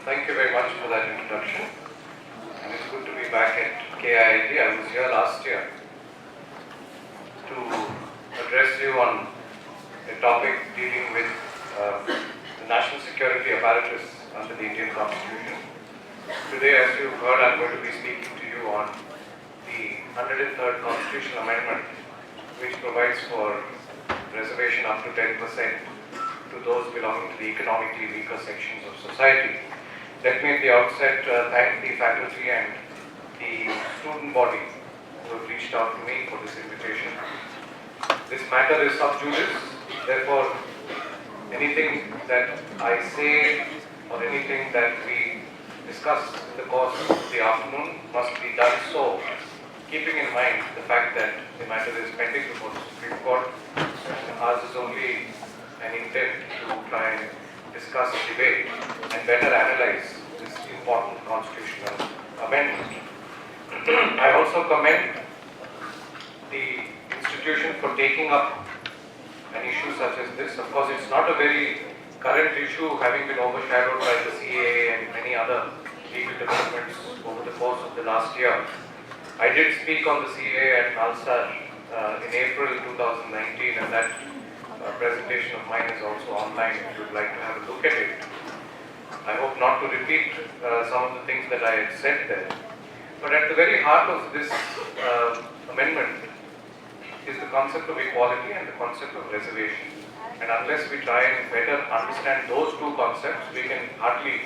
Thank you very much for that introduction. And it's good to be back at KIIT. I was here last year to address you on a topic dealing with the national security apparatus under the Indian Constitution. Today, as you've heard, I'm going to be speaking to you on the 103rd Constitutional Amendment, which provides for reservation up to 10% to those belonging to the economically weaker sections of society. Let me at the outset thank the faculty and the student body who have reached out to me for this invitation. This matter is sub judice, therefore anything that I say or anything that we discuss in the course of the afternoon must be done so, keeping in mind the fact that the matter is pending before the Supreme Court, and ours is only an intent to try and discuss, debate, and better analyze this important constitutional amendment. I also commend the institution for taking up an issue such as this. Of course, it's not a very current issue, having been overshadowed by the CAA and many other legal developments over the course of the last year. I did speak on the CAA at NALSA in April 2019, and that presentation of mine is also online if you would like to have a look at it. I hope not to repeat some of the things that I had said there. But at the very heart of this amendment is the concept of equality and the concept of reservation. And unless we try and better understand those two concepts, we can hardly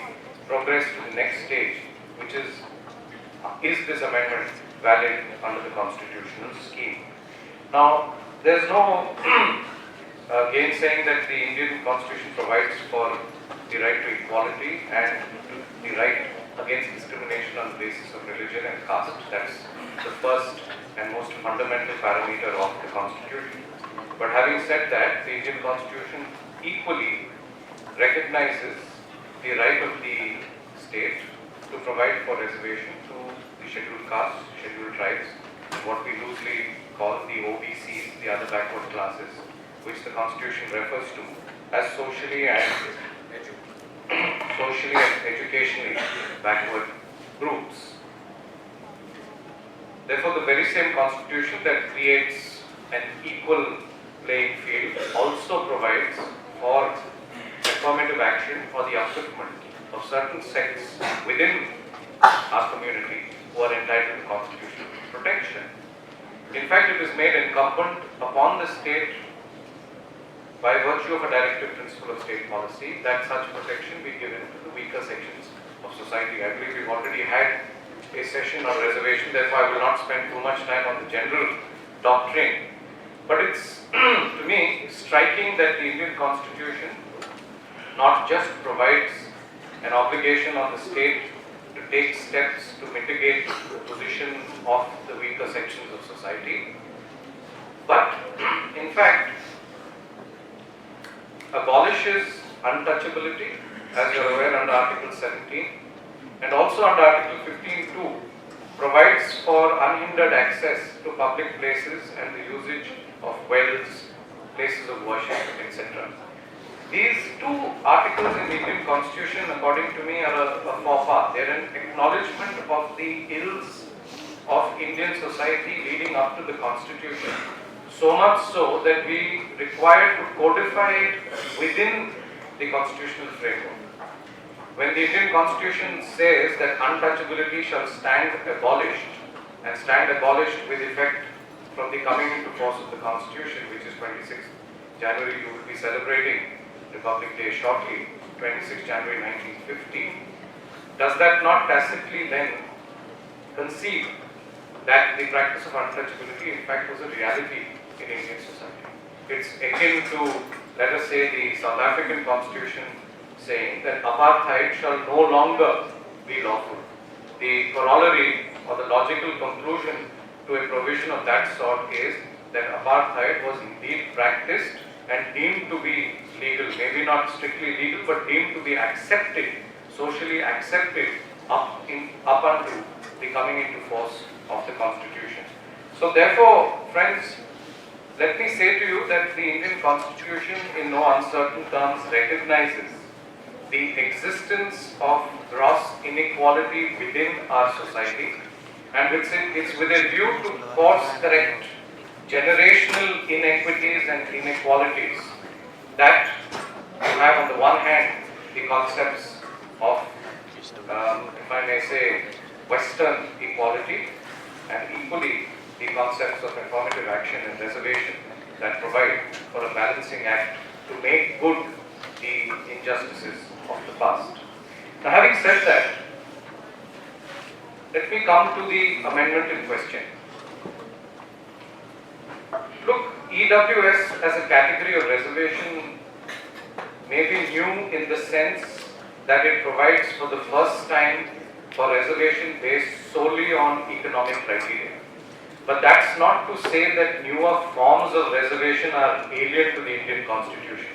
progress to the next stage, which is this amendment valid under the constitutional scheme? Now, there's no gainsaying that the Indian Constitution provides for the right to equality and the right against discrimination on the basis of religion and caste. That's the first and most fundamental parameter of the Constitution. But having said that, the Indian Constitution equally recognizes the right of the state to provide for reservation to the scheduled castes, scheduled tribes, what we loosely call the OBCs, the other backward classes, which the Constitution refers to as socially and educationally backward groups. Therefore, the very same Constitution that creates an equal playing field also provides for affirmative action for the upliftment of certain sects within our community who are entitled to constitutional protection. In fact, it is made incumbent upon the state by virtue of a directive principle of state policy that such protection be given to the weaker sections of society. I believe we've already had a session on reservation, therefore I will not spend too much time on the general doctrine. But it's, to me, striking that the Indian Constitution not just provides an obligation on the state to take steps to mitigate the position of the weaker sections of society, but in fact abolishes untouchability, as you are aware, under Article 17, and also under Article 15(2) provides for unhindered access to public places and the usage of wells, places of worship, etc. These two articles in the Indian Constitution, according to me, are a faux pas. They are an acknowledgement of the ills of Indian society leading up to the Constitution. So much so that we require to codify it within the constitutional framework. When the Indian Constitution says that untouchability shall stand abolished, and stand abolished with effect from the coming into force of the Constitution, which is 26th January, you will be celebrating Republic Day shortly, 26th January 1950. Does that not tacitly then concede that the practice of untouchability in fact was a reality in Indian society? It's akin to, let us say, the South African Constitution saying that apartheid shall no longer be lawful. The corollary or the logical conclusion to a provision of that sort is that apartheid was indeed practiced and deemed to be legal, maybe not strictly legal, but deemed to be accepted, socially accepted up until the coming into force of the Constitution. So therefore, friends, let me say to you that the Indian Constitution in no uncertain terms recognizes the existence of gross inequality within our society, and it's with a view to course correct generational inequities and inequalities that you have on the one hand the concepts of, if I may say, Western equality, and equally the concepts of affirmative action and reservation that provide for a balancing act to make good the injustices of the past. Now, having said that, let me come to the amendment in question. Look, EWS as a category of reservation may be new in the sense that it provides for the first time for reservation based solely on economic criteria. But that's not to say that newer forms of reservation are alien to the Indian Constitution.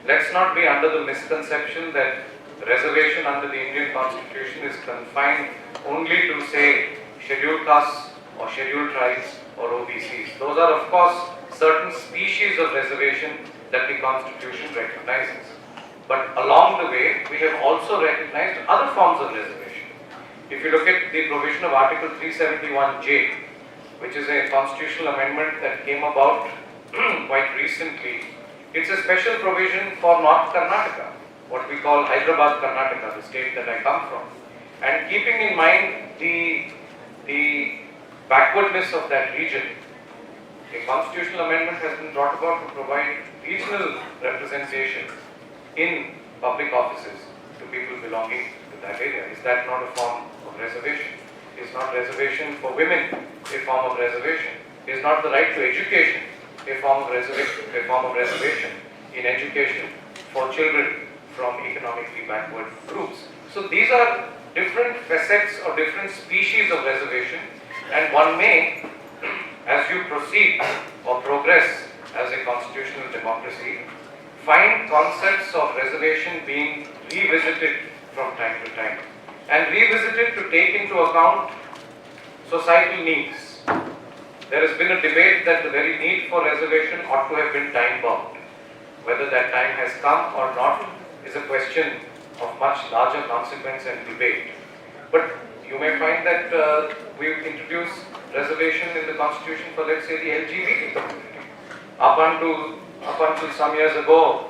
Let's not be under the misconception that reservation under the Indian Constitution is confined only to, say, scheduled castes or scheduled tribes or OBCs. Those are, of course, certain species of reservation that the Constitution recognizes. But along the way, we have also recognized other forms of reservation. If you look at the provision of Article 371J, which is a constitutional amendment that came about quite recently, it's a special provision for North Karnataka, what we call Hyderabad, Karnataka, the state that I come from. And keeping in mind the backwardness of that region, a constitutional amendment has been brought about to provide regional representation in public offices to people belonging to that area. Is that not a form of reservation? Is not reservation for women a form of reservation? Is not the right to education a form of reservation in education for children from economically backward groups? So these are different facets or different species of reservation, and one may, as you proceed or progress as a constitutional democracy, find concepts of reservation being revisited from time to time, and revisited to take into account societal needs. There has been a debate that the very need for reservation ought to have been time-bound. Whether that time has come or not is a question of much larger consequence and debate. But you may find that we've introduced reservation in the Constitution for, let's say, the LGBT community. Up until some years ago,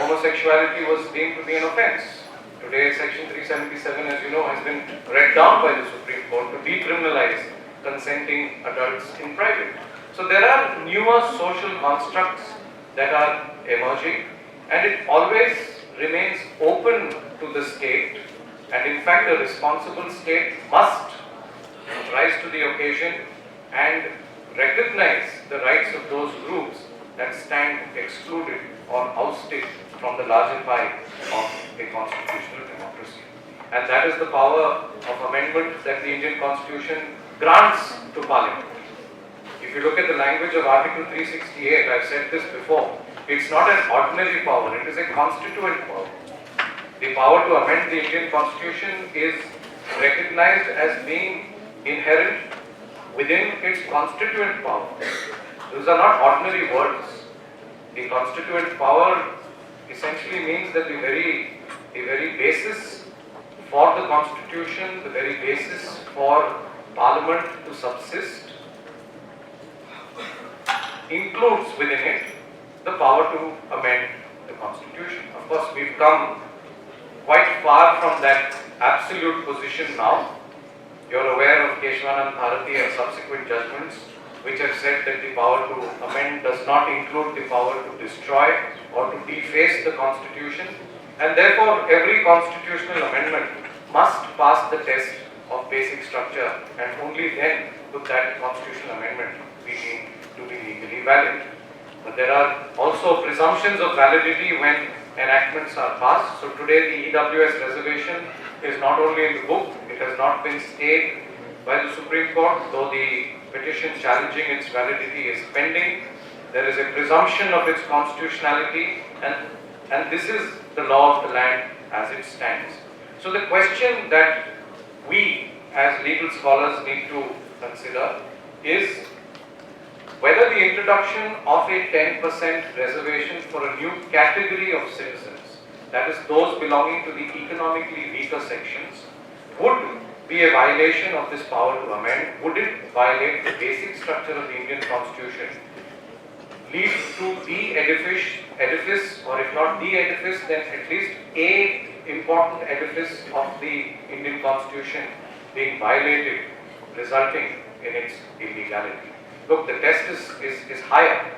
homosexuality was deemed to be an offense. Today, Section 377, as you know, has been read down by the Supreme Court to decriminalize consenting adults in private. So there are newer social constructs that are emerging, and it always remains open to the state, and in fact a responsible state must rise to the occasion and recognize the rights of those groups that stand excluded or ousted from the larger pie of a constitutional democracy. And that is the power of amendment that the Indian Constitution grants to Parliament. If you look at the language of Article 368, I've said this before, it's not an ordinary power, it is a constituent power. The power to amend the Indian Constitution is recognized as being inherent within its constituent power. Those are not ordinary words. The constituent power essentially means that the very basis for the Constitution, the very basis for Parliament to subsist, includes within it the power to amend the Constitution. Of course, we've come quite far from that absolute position now. You're aware of Keshwanand Bharati and subsequent judgments which have said that the power to amend does not include the power to destroy or to deface the Constitution, and therefore every constitutional amendment must pass the test of basic structure, and only then could that constitutional amendment be deemed to be legally valid. But there are also presumptions of validity when enactments are passed. So today the EWS reservation is not only in the book, it has not been stayed by the Supreme Court, though the petition challenging its validity is pending. There is a presumption of its constitutionality, and this is the law of the land as it stands. So the question that we as legal scholars need to consider is whether the introduction of a 10% reservation for a new category of citizens that is those belonging to the economically weaker sections, would be a violation of this power to amend? Would it violate the basic structure of the Indian Constitution, lead to the edifice, or if not the edifice, then at least a important edifice of the Indian Constitution being violated, resulting in its illegality? Look, the test is higher.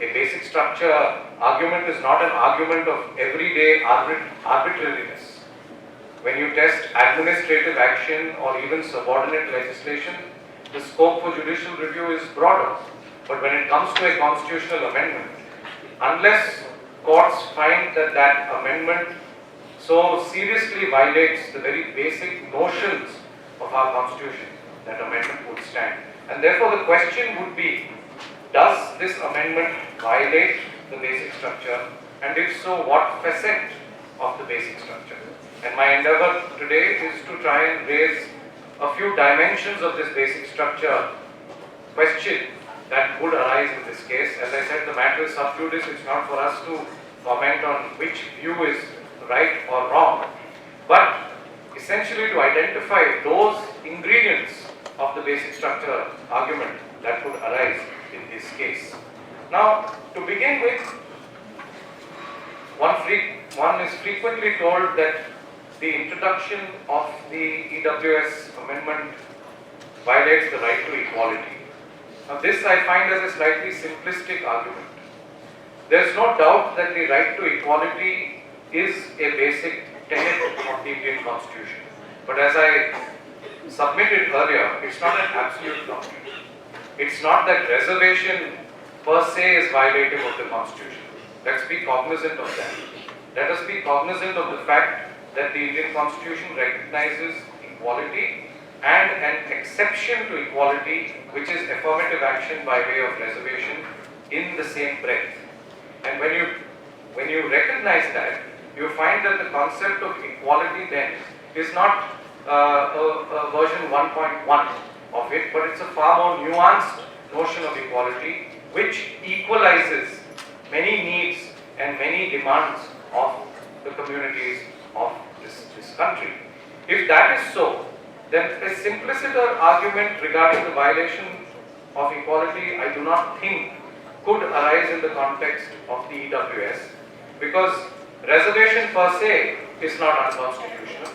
A basic structure argument is not an argument of everyday arbitrariness. When you test administrative action or even subordinate legislation, the scope for judicial review is broader. But when it comes to a constitutional amendment, unless courts find that that amendment so seriously violates the very basic notions of our constitution, that amendment would stand. And therefore the question would be, does this amendment violate the basic structure? And if so, what facet of the basic structure? And my endeavor today is to try and raise a few dimensions of this basic structure question that would arise in this case. As I said, the matter is sub judice. It's not for us to comment on which view is right or wrong, but essentially to identify those ingredients of the basic structure argument that could arise in this case. Now, to begin with, one is frequently told that the introduction of the EWS amendment violates the right to equality. Now, this I find as a slightly simplistic argument. There is no doubt that the right to equality is a basic tenet of the Indian Constitution. But as I submitted earlier, it's not an absolute doctrine. It's not that reservation per se is violative of the Constitution. Let's be cognizant of that. Let us be cognizant of the fact that the Indian Constitution recognizes equality and an exception to equality, which is affirmative action by way of reservation, in the same breath. And when you recognize that, you find that the concept of equality then is not a version 1.1 of it, but it's a far more nuanced notion of equality, which equalizes many needs and many demands of the communities of this country. If that is so, then a simpliciter argument regarding the violation of equality, I do not think could arise in the context of the EWS, because reservation per se is not unconstitutional.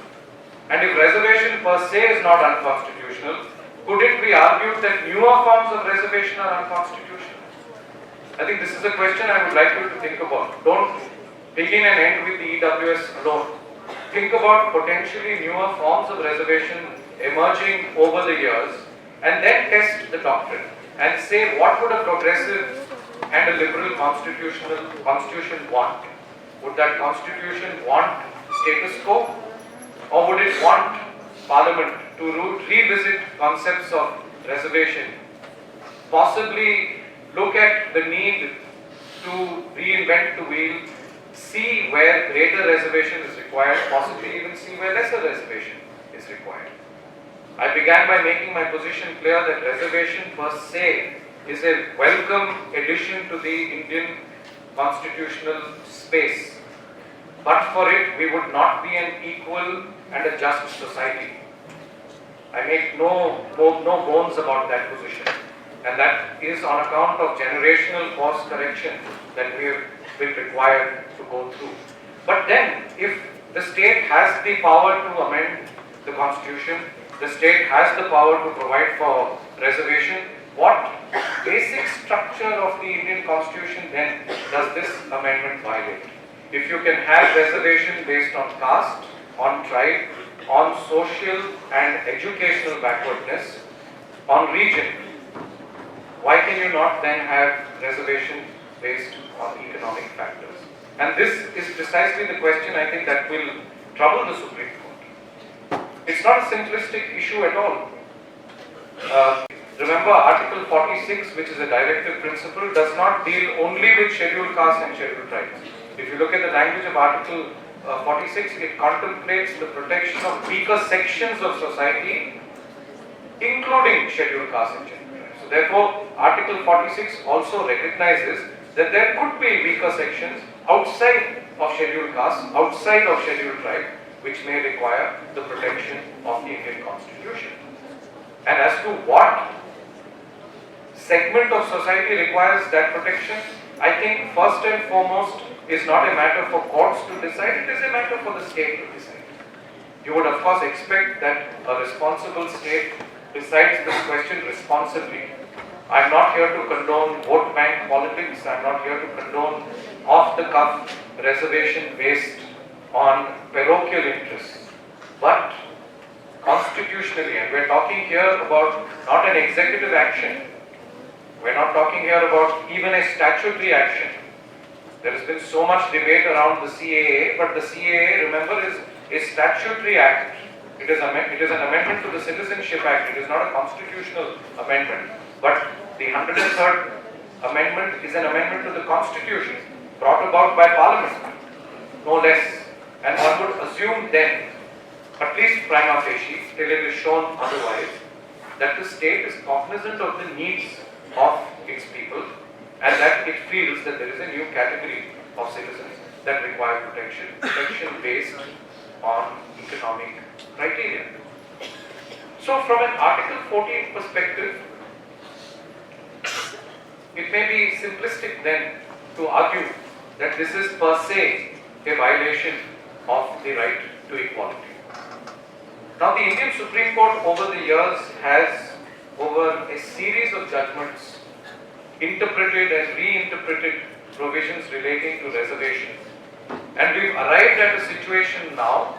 And if reservation per se is not unconstitutional, could it be argued that newer forms of reservation are unconstitutional? I think this is a question I would like you to think about. Don't begin and end with the EWS alone. Think about potentially newer forms of reservation emerging over the years, and then test the doctrine and say, what would a progressive and a liberal constitution want? Would that constitution want status quo, or would it want Parliament to revisit concepts of reservation, possibly look at the need to reinvent the wheel, see where greater reservation is required, possibly even see where lesser reservation is required? I began by making my position clear that reservation per se is a welcome addition to the Indian constitutional space. But for it, we would not be an equal and a just society. I make no bones about that position. And that is on account of generational course correction that we have been required to go through. But then, if the state has the power to amend the Constitution, the state has the power to provide for reservation, what basic structure of the Indian Constitution then does this amendment violate? If you can have reservation based on caste, on tribe, on social and educational backwardness, on region, why can you not then have reservation based on economic factors? And this is precisely the question, I think, that will trouble the Supreme Court. It's not a simplistic issue at all. Remember, Article 46, which is a directive principle, does not deal only with scheduled castes and scheduled tribes. If you look at the language of Article 46, it contemplates the protection of weaker sections of society, including scheduled castes and scheduled tribes. So therefore, Article 46 also recognizes that there could be weaker sections outside of scheduled castes outside of scheduled tribe, which may require the protection of the Indian Constitution. And as to what segment of society requires that protection, I think first and foremost is not a matter for courts to decide, it is a matter for the state to decide. You would of course expect that a responsible state decides this question responsibly. I am not here to condone vote bank politics, I am not here to condone off-the-cuff reservation based on parochial interests. But constitutionally, and we are talking here about not an executive action, we are not talking here about even a statutory action. There has been so much debate around the CAA, but the CAA, remember, is a statutory act. It is an amendment to the Citizenship Act. It is not a constitutional amendment. But the 103rd Amendment is an amendment to the Constitution brought about by Parliament, no less. And one would assume then, at least prima facie, till it is shown otherwise, that the state is cognizant of the needs of its people and that it feels that there is a new category of citizens that require protection based on economic criteria. So from an Article 14 perspective, it may be simplistic then to argue that this is per se a violation of the right to equality. Now the Indian Supreme Court over the years has, over a series of judgments, interpreted and reinterpreted provisions relating to reservations. And we've arrived at a situation now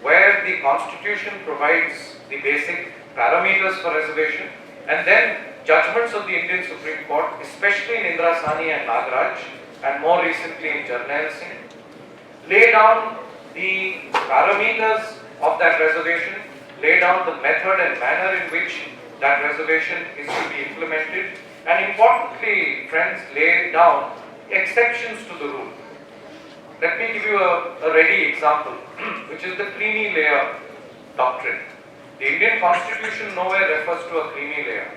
where the Constitution provides the basic parameters for reservation, and then judgments of the Indian Supreme Court, especially in Indrasani and Nagaraj, and more recently in Jarnail Singh, lay down the parameters of that reservation, lay down the method and manner in which that reservation is to be implemented, and importantly, friends, lay down exceptions to the rule. Let me give you a ready example, which is the creamy layer doctrine. The Indian Constitution nowhere refers to a creamy layer,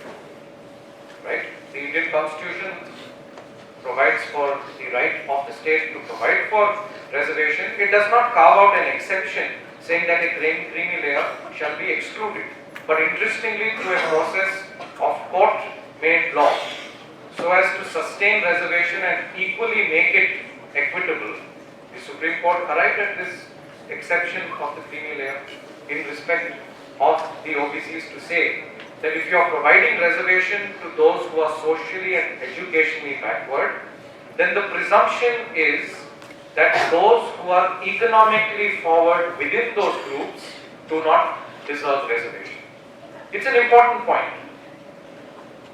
right? The Indian Constitution provides for the right of the state to provide for reservation. It does not carve out an exception saying that a creamy layer shall be excluded. But interestingly, through a process of court-made law, so as to sustain reservation and equally make it equitable, the Supreme Court arrived at this exception of the creamy layer in respect of the OBCs to say that if you are providing reservation to those who are socially and educationally backward, then the presumption is that those who are economically forward within those groups do not deserve reservation. It's an important point.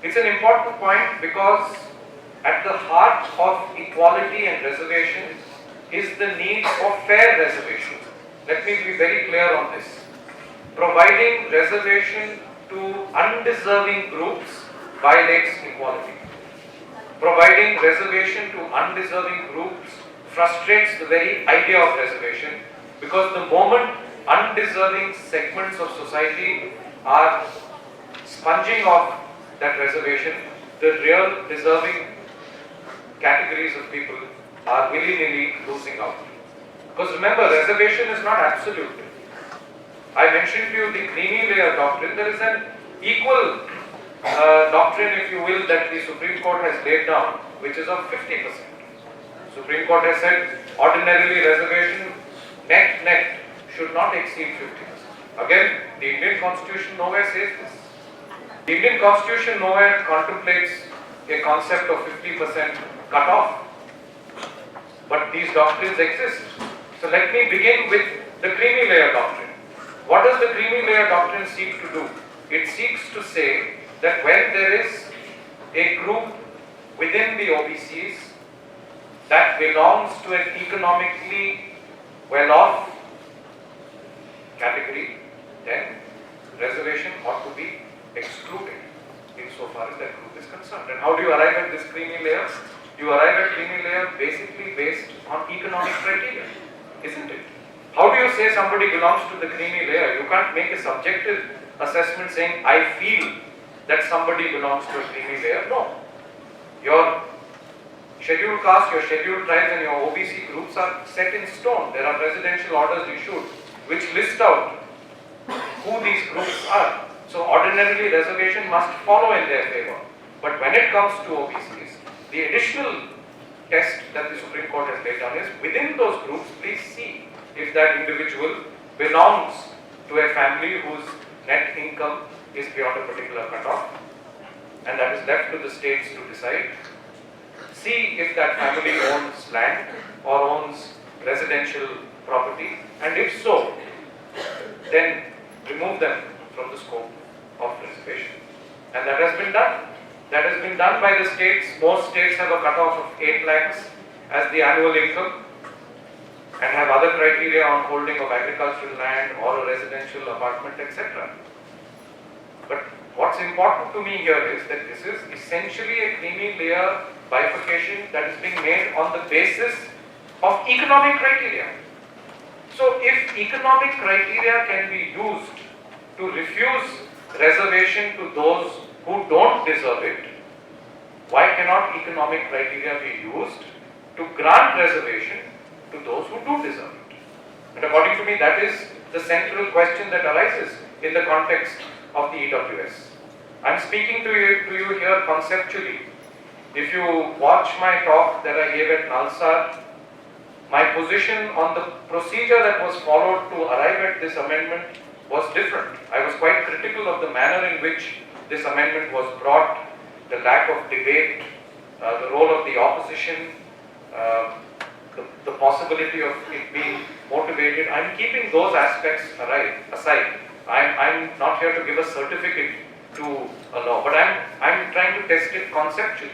It's an important point because at the heart of equality and reservation is the need for fair reservation. Let me be very clear on this. Providing reservation to undeserving groups violates equality. Providing reservation to undeserving groups frustrates the very idea of reservation, because the moment undeserving segments of society are sponging off that reservation, the real deserving categories of people are willy-nilly losing out. Because remember, reservation is not absolute. I mentioned to you the creamy layer doctrine. There is an equal doctrine, if you will, that the Supreme Court has laid down, which is of 50%. Supreme Court has said ordinarily reservation net should not exceed 50%. Again, the Indian Constitution nowhere says this. The Indian Constitution nowhere contemplates a concept of 50% cut-off. But these doctrines exist. So let me begin with the creamy layer doctrine. What does the creamy layer doctrine seek to do? It seeks to say that when there is a group within the OBCs that belongs to an economically well-off category, then reservation ought to be excluded insofar as that group is concerned. And how do you arrive at this creamy layer? You arrive at creamy layer basically based on economic criteria, isn't it? How do you say somebody belongs to the creamy layer? You can't make a subjective assessment saying, I feel that somebody belongs to a creamy layer. No. Your scheduled caste, your scheduled tribes and your OBC groups are set in stone. There are presidential orders issued which list out who these groups are. So ordinarily reservation must follow in their favor. But when it comes to OBCs, the additional test that the Supreme Court has laid down is within those groups, please see if that individual belongs to a family whose net income is beyond a particular cutoff, and that is left to the states to decide. See if that family owns land or owns residential property, and if so, then remove them from the scope of reservation. And that has been done. That has been done by the states. Most states have a cutoff of 8 lakhs as the annual income and have other criteria on holding of agricultural land or a residential apartment, etc. But what's important to me here is that this is essentially a creamy layer bifurcation that is being made on the basis of economic criteria. So if economic criteria can be used to refuse reservation to those who don't deserve it, why cannot economic criteria be used to grant reservation to those who do deserve it? And according to me, that is the central question that arises in the context of the EWS. I'm speaking to you here conceptually. If you watch my talk that I gave at Nalsar, my position on the procedure that was followed to arrive at this amendment was different. I was quite critical of the manner in which this amendment was brought, the lack of debate, the role of the opposition, the possibility of it being motivated. I'm keeping those aspects aside. I'm not here to give a certificate to a law, but I'm trying to test it conceptually.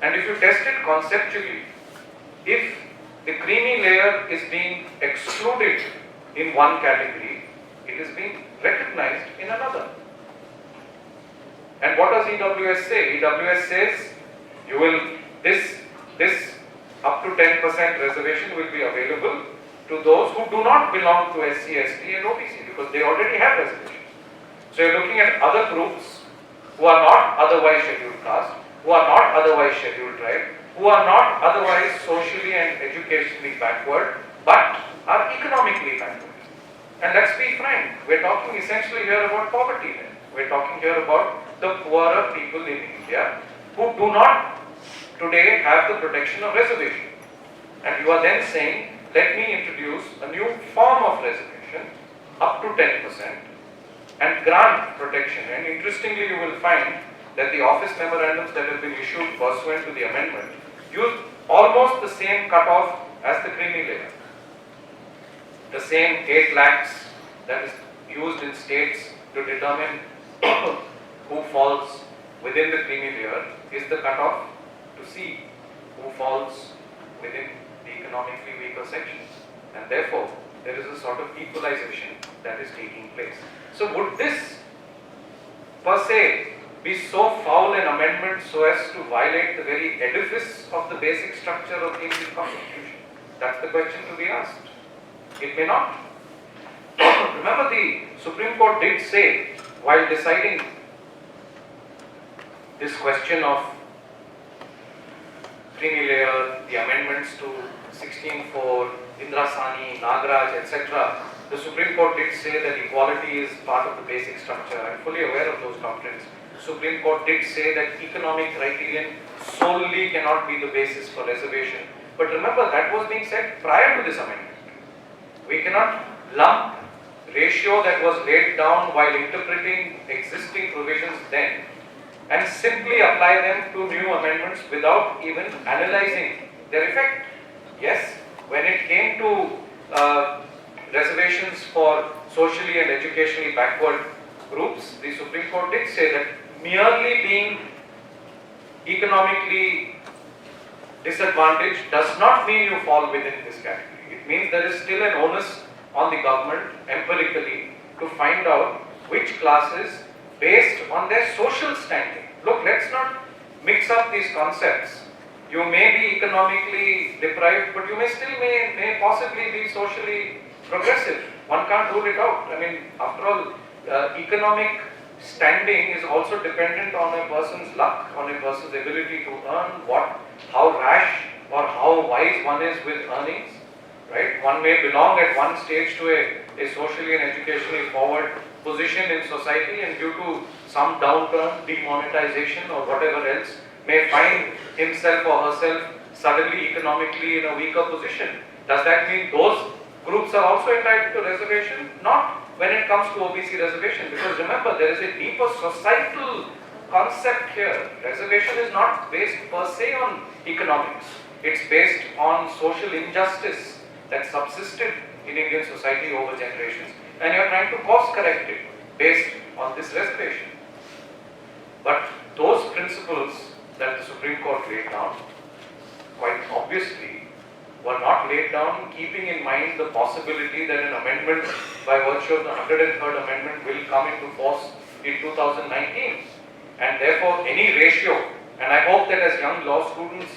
And if you test it conceptually, if the creamy layer is being excluded in one category, it is being recognized in another. And what does EWS say? EWS says this up to 10% reservation will be available to those who do not belong to SC, ST and OBC because they already have reservations. So you're looking at other groups who are not otherwise scheduled caste, who are not otherwise scheduled tribe, who are not otherwise socially and educationally backward, but are economically backward. And let's be frank, we're talking essentially here about poverty. We're talking here about the poorer people in India who do not today have the protection of reservation. And you are then saying, let me introduce a new form of reservation up to 10% and grant protection. And interestingly, you will find that the office memorandums that have been issued pursuant to the amendment use almost the same cutoff as the creamy layer. The same 8 lakhs that is used in states to determine who falls within the creamy layer is the cutoff to see who falls within the economically weaker sections. And therefore, there is a sort of equalization that is taking place. So would this per se be so foul an amendment so as to violate the very edifice of the basic structure of the Indian Constitution? That's the question to be asked. It may not. Remember, the Supreme Court did say, while deciding this question of creamy layer, the amendments to 16(4), Indrasani, Nagaraj, etc., the Supreme Court did say that equality is part of the basic structure. I am fully aware of those doctrines. The Supreme Court did say that economic criterion solely cannot be the basis for reservation. But remember, that was being said prior to this amendment. We cannot lump ratio that was laid down while interpreting existing provisions then and simply apply them to new amendments without even analyzing their effect. Yes, when it came to reservations for socially and educationally backward groups, the Supreme Court did say that merely being economically disadvantaged does not mean you fall within this category. It means there is still an onus on the government empirically to find out which classes based on their social standing. Look, let's not mix up these concepts. You may be economically deprived, but you may possibly be socially progressive. One can't rule it out. I mean, after all, economic standing is also dependent on a person's luck, on a person's ability to earn, how rash or how wise one is with earnings, right? One may belong at one stage to a socially and educationally forward position in society, and due to some downturn, demonetization or whatever else, may find himself or herself suddenly economically in a weaker position. Does that mean those groups are also entitled to reservation? Not when it comes to OBC reservation, because remember, there is a deeper societal concept here. Reservation is not based per se on economics. It's based on social injustice that subsisted in Indian society over generations, and you're trying to course correct it based on this reservation. But those principles that the Supreme Court laid down, quite obviously, were not laid down keeping in mind the possibility that an amendment by virtue of the 103rd Amendment will come into force in 2019. And therefore, any ratio, and I hope that as young law students,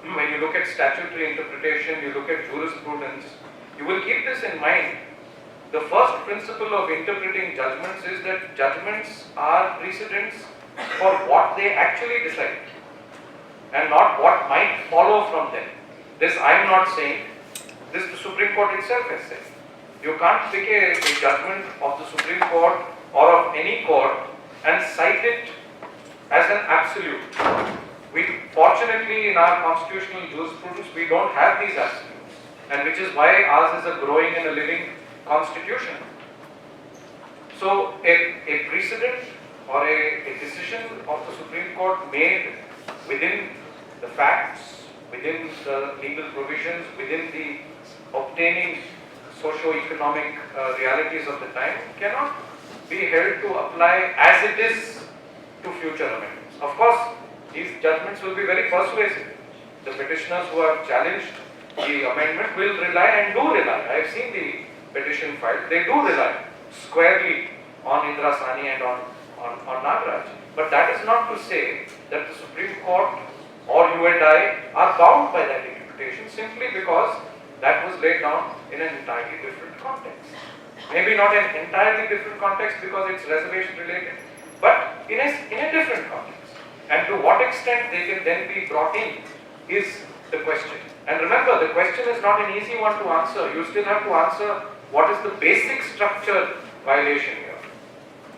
when you look at statutory interpretation, you look at jurisprudence, you will keep this in mind. The first principle of interpreting judgments is that judgments are precedents for what they actually decide and not what might follow from them. This I am not saying, this the Supreme Court itself has said. You can't pick a judgment of the Supreme Court or of any court and cite it as an absolute. Fortunately, in our constitutional jurisprudence, we don't have these absolutes, and which is why ours is a growing and a living constitution. So, a precedent or a decision of the Supreme Court made within the facts, within the legal provisions, within the obtaining socio-economic realities of the time, cannot be held to apply as it is to future amendments. Of course, these judgments will be very persuasive. The petitioners who have challenged the amendment will rely and do rely. I have seen the petition filed. They do rely squarely on Indra Sahni and on Nagaraj. But that is not to say that the Supreme Court or you and I are bound by that interpretation simply because that was laid down in an entirely different context. Maybe not an entirely different context because it's reservation related, but in a different context. And to what extent they can then be brought in is the question. And remember, the question is not an easy one to answer. You still have to answer what is the basic structure violation here.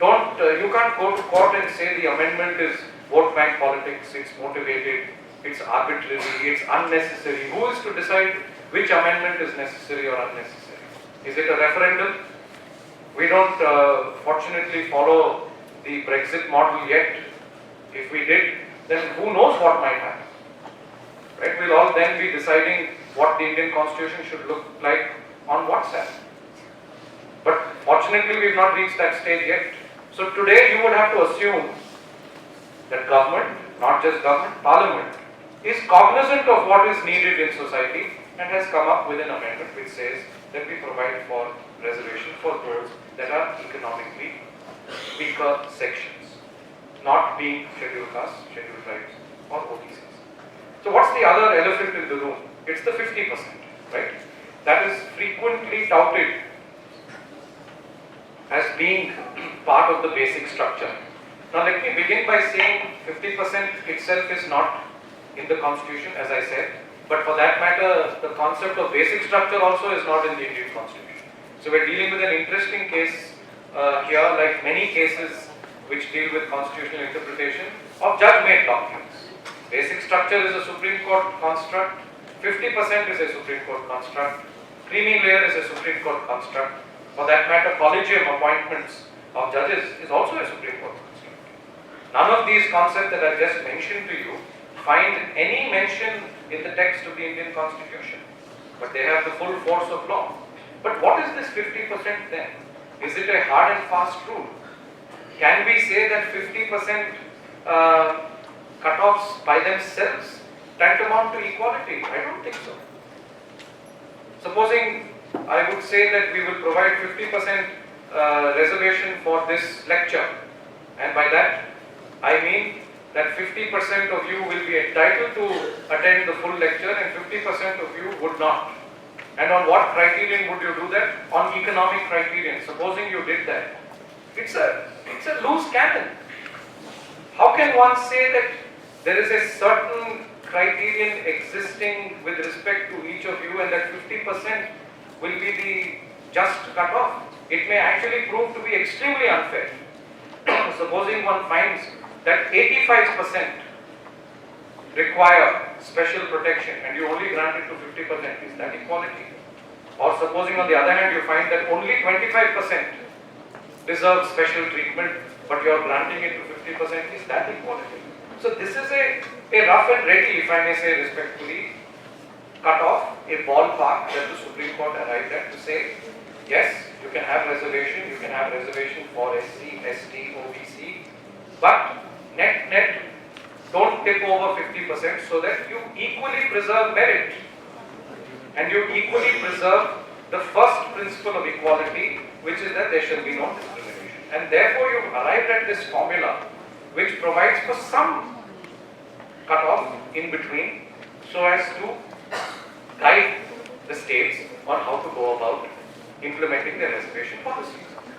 You can't go to court and say the amendment is vote bank politics, it's motivated, it's arbitrary, it's unnecessary. Who is to decide which amendment is necessary or unnecessary? Is it a referendum? We don't fortunately follow the Brexit model yet. If we did, then who knows what might happen? Right? We'll all then be deciding what the Indian Constitution should look like on WhatsApp. But fortunately, we've not reached that stage yet. So today, you would have to assume that government, not just government, Parliament, is cognizant of what is needed in society and has come up with an amendment which says that we provide for reservation for those that are economically weaker sections, not being scheduled castes, scheduled tribes or OBCs. So what's the other elephant in the room? It's the 50%, right? That is frequently touted as being part of the basic structure. Now let me begin by saying 50% itself is not in the Constitution, as I said, but for that matter, the concept of basic structure also is not in the Indian Constitution. So we're dealing with an interesting case here, like many cases which deal with constitutional interpretation of judge-made documents. Basic structure is a Supreme Court construct, 50% is a Supreme Court construct, creamy layer is a Supreme Court construct. For that matter, collegium appointments of judges is also a Supreme Court construct. None of these concepts that I just mentioned to you find any mention in the text of the Indian Constitution, but they have the full force of law. But what is this 50% then? Is it a hard and fast rule? Can we say that 50% cutoffs by themselves tantamount to equality? I don't think so. Supposing I would say that we will provide 50% reservation for this lecture, and by that I mean that 50% of you will be entitled to attend the full lecture and 50% of you would not. And on what criterion would you do that? On economic criterion. Supposing you did that, It's a loose cannon. How can one say that there is a certain criterion existing with respect to each of you and that 50% will be the just cutoff? It may actually prove to be extremely unfair. Supposing one finds that 85% require special protection and you only grant it to 50%, is that equality? Or supposing on the other hand you find that only 25% deserve special treatment but you are granting it to 50%, is that equality? So this is a rough and ready, if I may say respectfully, cut off, a ballpark that the Supreme Court arrived at to say, yes, you can have reservation for SC, ST, OBC, but net, don't tip over 50% so that you equally preserve merit and you equally preserve the first principle of equality, which is that there shall be no discrimination. And therefore you've arrived at this formula which provides for some cutoff in between so as to guide the states on how to go about implementing their reservation policies.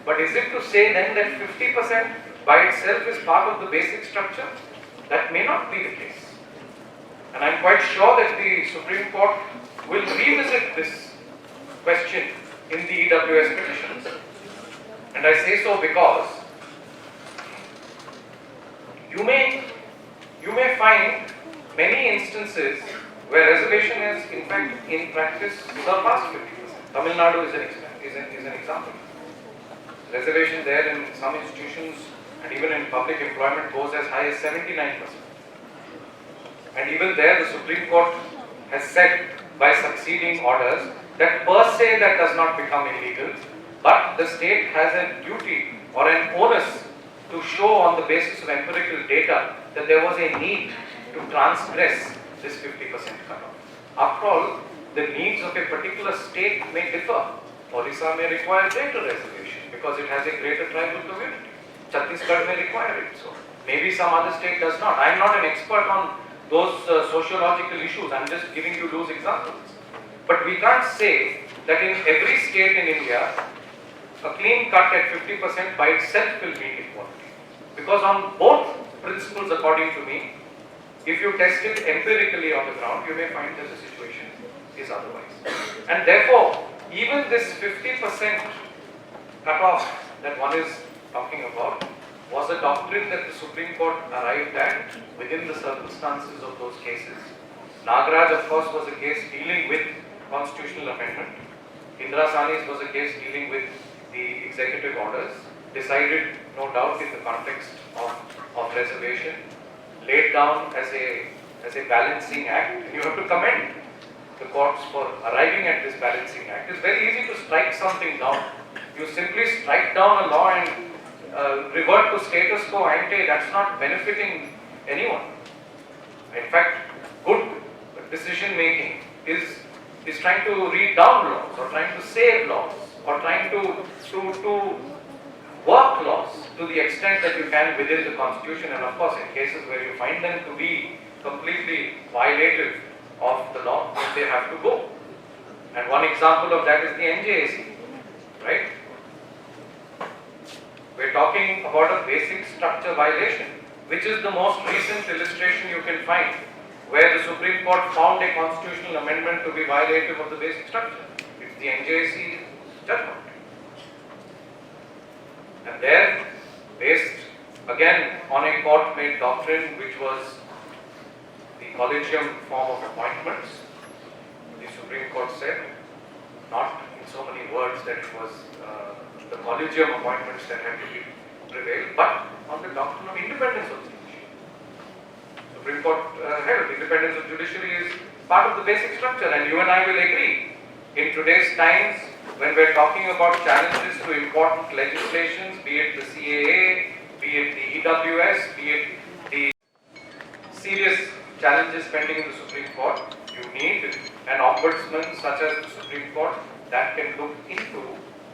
But is it to say then that 50% by itself is part of the basic structure? That may not be the case. And I'm quite sure that the Supreme Court will revisit this question in the EWS petitions. And I say so because you may find many instances where reservation is in fact in practice surpassed 50%. Tamil Nadu is an example. Reservation there in some institutions and even in public employment goes as high as 79%. And even there the Supreme Court has said by succeeding orders that per se that does not become illegal, but the state has a duty or an onus to show on the basis of empirical data that there was a need to transgress this 50% cutoff. After all, the needs of a particular state may differ. Orissa may require greater reservation because it has a greater tribal community. Chhattisgarh may require it so. Maybe some other state does not. I am not an expert on those sociological issues. I am just giving you those examples. But we can't say that in every state in India, a clean cut at 50% by itself will mean equality. Because on both principles, according to me, if you test it empirically on the ground, you may find that the situation is otherwise. And therefore, even this 50% cutoff that one is talking about was a doctrine that the Supreme Court arrived at within the circumstances of those cases. Nagaraj, of course, was a case dealing with constitutional amendment. Indira Sani's was a case dealing with the executive orders, decided, no doubt, in the context of reservation, laid down as a balancing act. And you have to commend the courts for arriving at this balancing act. It's very easy to strike something down. You simply strike down a law and revert to status quo ante. That's not benefiting anyone. In fact, good decision making is trying to read down laws or trying to save laws or trying to work laws to the extent that you can within the constitution, and of course in cases where you find them to be completely violative of the law, they have to go. And one example of that is the NJAC, right? We're talking about a basic structure violation, which is the most recent illustration you can find, where the Supreme Court found a constitutional amendment to be violative of the basic structure. It's the NJAC judgment. And there, based again on a court-made doctrine which was the collegium form of appointments, the Supreme Court said, not in so many words that it was the collegium appointments that had to be prevailed, but on the doctrine of independence of the judiciary. Supreme Court held independence of judiciary is part of the basic structure, and you and I will agree. In today's times, when we're talking about challenges to important legislations, be it the CAA, be it the EWS, be it the serious challenges pending in the Supreme Court, you need an ombudsman such as the Supreme Court that can look into,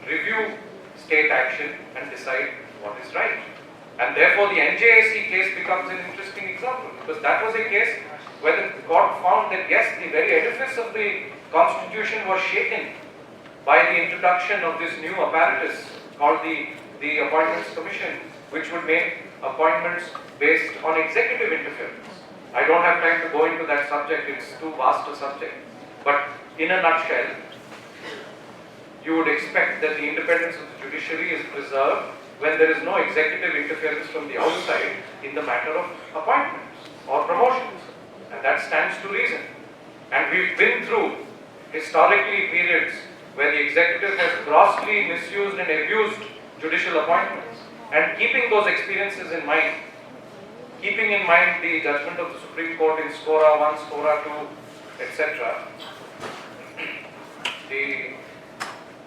review state action and decide what is right. And therefore the NJAC case becomes an interesting example, because that was a case where the court found that yes, the very edifice of the constitution was shaken by the introduction of this new apparatus called the the Appointments Commission, which would make appointments based on executive interference. I don't have time to go into that subject, it's too vast a subject. But in a nutshell, you would expect that the independence of the judiciary is preserved when there is no executive interference from the outside in the matter of appointments or promotions. And that stands to reason. And we've been through historically periods where the executive has grossly misused and abused judicial appointments. And keeping those experiences in mind, keeping in mind the judgment of the Supreme Court in Scora 1, Scora 2, etc., the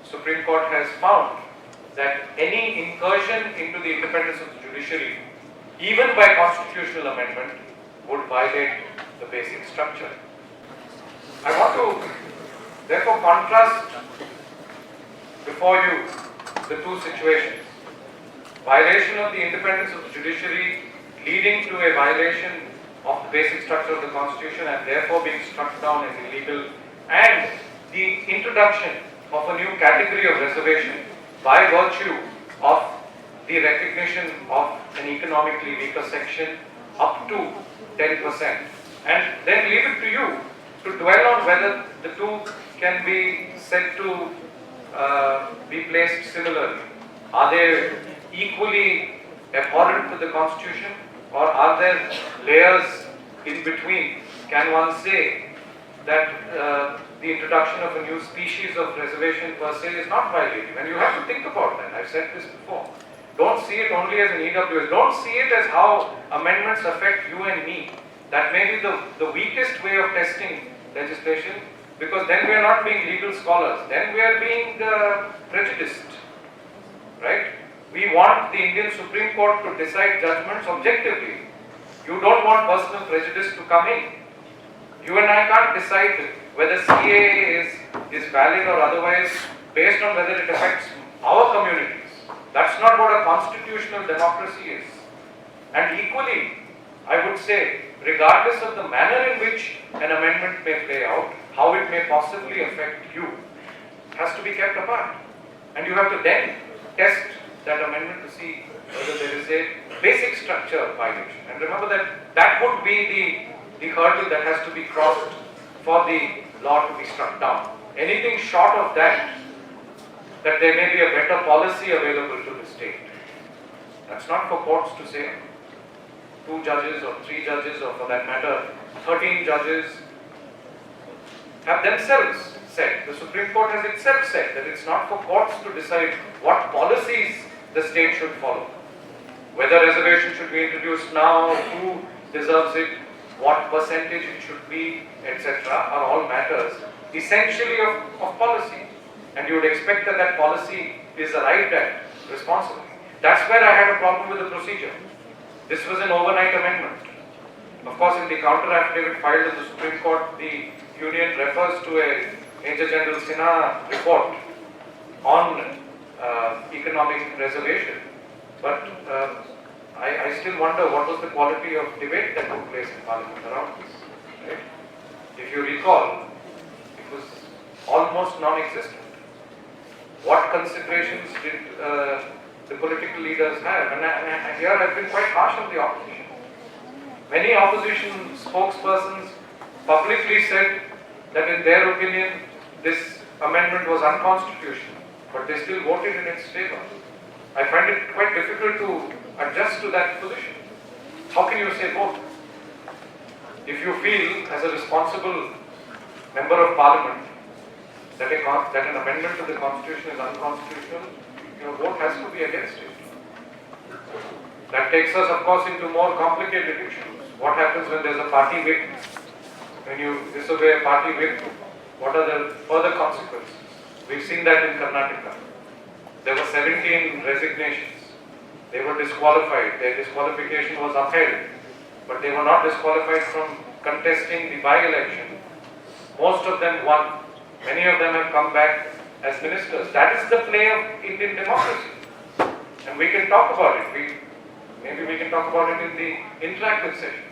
Supreme Court has found that any incursion into the independence of the judiciary, even by constitutional amendment, would violate the basic structure. I want to therefore contrast before you the two situations. Violation of the independence of the judiciary leading to a violation of the basic structure of the Constitution and therefore being struck down as illegal, and the introduction of a new category of reservation by virtue of the recognition of an economically weaker section up to 10%. And then leave it to you to dwell on whether the two can be said to be placed similarly. Are they equally abhorrent to the Constitution, or are there layers in between? Can one say that the introduction of a new species of reservation per se is not violative? And you have to think about that. I've said this before. Don't see it only as an EWS. Don't see it as how amendments affect you and me. That may be the weakest way of testing legislation, because then we are not being legal scholars. Then we are being prejudiced. Right? We want the Indian Supreme Court to decide judgments objectively. You don't want personal prejudice to come in. You and I can't decide whether CAA is valid or otherwise based on whether it affects our communities. That's not what a constitutional democracy is. And equally, I would say, regardless of the manner in which an amendment may play out, how it may possibly affect you, has to be kept apart. And you have to then test that amendment to see whether there is a basic structure violation. And remember that would be the hurdle that has to be crossed for the law to be struck down. Anything short of that there may be a better policy available to the state. That's not for courts to say. 2 judges or 3 judges, or for that matter 13 judges have themselves said, the Supreme Court has itself said that it's not for courts to decide what policies the state should follow. Whether reservation should be introduced now, who deserves it, what percentage it should be, etc. are all matters essentially of policy. And you would expect that policy is arrived at responsibly. That's where I had a problem with the procedure. This was an overnight amendment. Of course, in the counter affidavit filed at the Supreme Court, the Union refers to a Major General Sinha report on economic reservation. But I still wonder what was the quality of debate that took place in Parliament around this. Right? If you recall, it was almost non-existent. What considerations did the political leaders have? And here I've been quite harsh on the opposition. Many opposition spokespersons publicly said that in their opinion this amendment was unconstitutional, but they still voted in its favor. I find it quite difficult to adjust to that position. How can you say both? If you feel as a responsible member of Parliament that an amendment to the Constitution is unconstitutional, your vote has to be against it. That takes us, of course, into more complicated issues. What happens when there's a party whip? When you disobey a party whip, what are the further consequences? We've seen that in Karnataka. There were 17 resignations. They were disqualified. Their disqualification was upheld. But they were not disqualified from contesting the by-election. Most of them won. Many of them have come back as ministers. That is the play of Indian democracy. And we can talk about it. Maybe we can talk about it in the interactive session.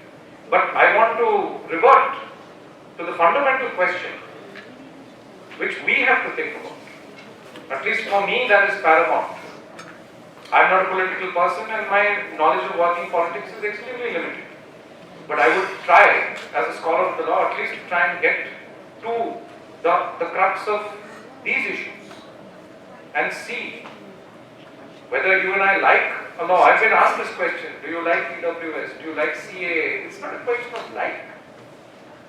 But I want to revert to the fundamental question which we have to think about. At least for me, that is paramount. I'm not a political person and my knowledge of working politics is extremely limited. But I would try, as a scholar of the law, at least to try and get to the crux of these issues and see whether you and I like a law. I've been asked this question, do you like EWS, do you like CAA? It's not a question of like.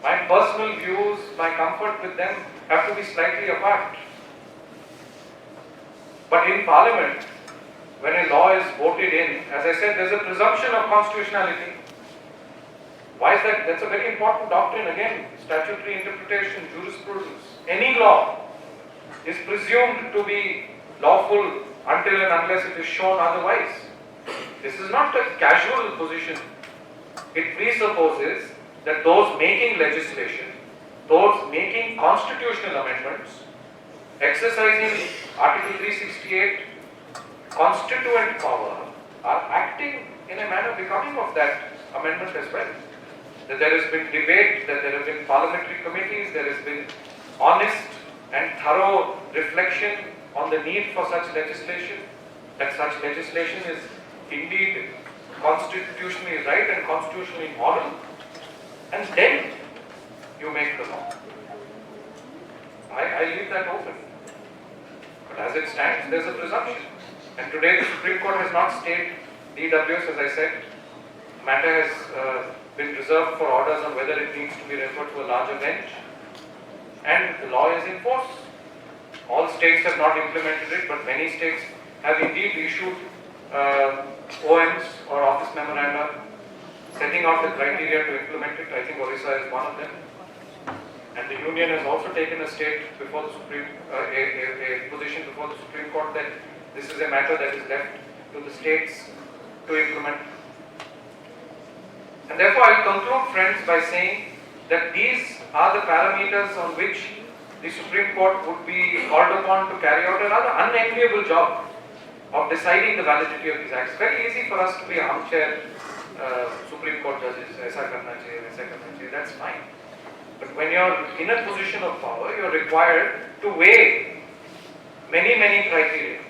My personal views, my comfort with them have to be slightly apart. But in Parliament, when a law is voted in, as I said, there's a presumption of constitutionality. Why is that? That's a very important doctrine again, statutory interpretation, jurisprudence. Any law is presumed to be lawful until and unless it is shown otherwise. This is not a casual position. It presupposes that those making legislation, those making constitutional amendments, exercising Article 368 constituent power, are acting in a manner becoming of that amendment as well. That there has been debate, that there have been parliamentary committees, there has been honest and thorough reflection on the need for such legislation, that such legislation is indeed constitutionally right and constitutionally moral, and then you make the law. I leave that open. But as it stands, there's a presumption. And today the Supreme Court has not stayed the EWS, as I said. The matter has been reserved for orders on whether it needs to be referred to a larger bench. And the law is in force. All states have not implemented it, but many states have indeed issued OMs or office memoranda setting out the criteria to implement it. I think Orissa is one of them. And the Union has also taken a state before the a position before the Supreme Court that this is a matter that is left to the states to implement. And therefore I will conclude, friends, by saying that these are the parameters on which the Supreme Court would be called upon to carry out a rather unenviable job of deciding the validity of these acts. It's very easy for us to be armchair Supreme Court judges, aisa karna chahiye, waisa karna chahiye, that's fine. But when you're in a position of power, you're required to weigh many criteria.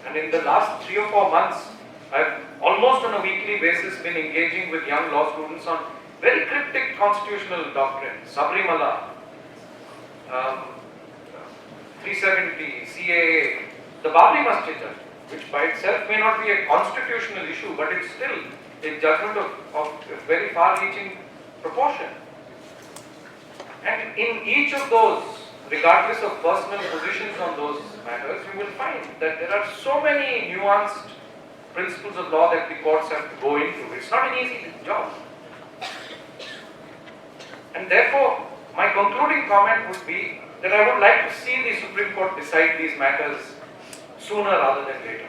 And in the last 3 or 4 months, I've almost on a weekly basis been engaging with young law students on very cryptic constitutional doctrines, Sabrimala, 370, CAA, the Babri Masjid judgment, which by itself may not be a constitutional issue, but it's still a judgment of very far-reaching proportion. And in each of those, regardless of personal positions on those matters, you will find that there are so many nuanced principles of law that the courts have to go into. It's not an easy job. And therefore, my concluding comment would be that I would like to see the Supreme Court decide these matters sooner rather than later.